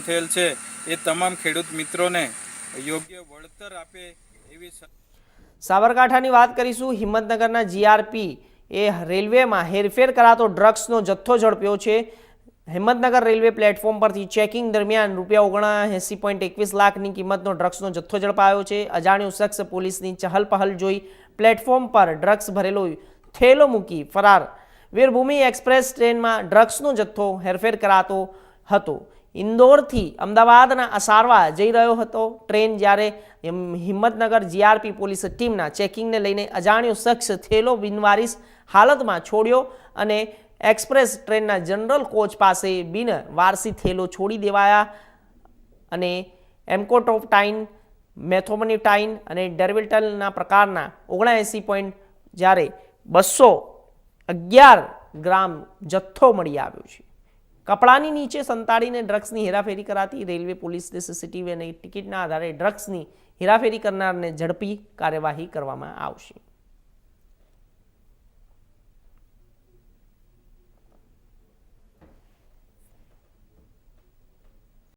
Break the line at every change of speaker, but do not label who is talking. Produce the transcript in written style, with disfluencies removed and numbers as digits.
થયેલ છે એ તમામ ખેડૂત મિત્રોને યોગ્ય વળતર આપે એવી
સાબરકાંઠાની વાત કરીશું। હિંમતનગરના જીઆરપી એ રેલવેમાં હેરફેર કરાતો ડ્રગ્સનો જથ્થો ઝડપ્યો છે। હિંમતનગર રેલવે પ્લેટફોર્મ પરથી ચેકિંગ દરમિયાન ₹79.21 લાખની કિંમતનો ડ્રગ્સનો જથ્થો ઝડપાયો છે। અજાણ્યો શખ્સ પોલીસની ચહલપહલ જોઈ પ્લેટફોર્મ પર ડ્રગ્સ ભરેલો થેલો મૂકી ફરાર। વીરભૂમિ એક્સપ્રેસ ટ્રેનમાં ડ્રગ્સનો જથ્થો હેરફેર કરાતો હતો। ઇન્દોરથી અમદાવાદના અસારવા જઈ રહ્યો હતો ટ્રેન, જ્યારે હિંમતનગર જીઆરપી પોલીસ ટીમના ચેકિંગને લઈને અજાણ્યો શખ્સ થેલો બિનવારીસ હાલતમાં છોડ્યો અને એક્સપ્રેસ ટ્રેનના જનરલ કોચ પાસે બિનવારસી થેલો છોડી દેવાયા અને એમ્કોટ્રોપ્ટાઇન, મેથોમનિટાઇન અને ડેર્વિટલના પ્રકારના 79 જ્યારે 211 ગ્રામ જથ્થો મળી આવ્યો છે। કપડાની નીચે સંતાડીને ડ્રગ્સની હેરાફેરી કરાતી રેલવે પોલીસને સીસીટીવી અને ટિકિટના આધારે ડ્રગ્સની હેરાફેરી કરનારને ઝડપી કાર્યવાહી કરવામાં આવશે।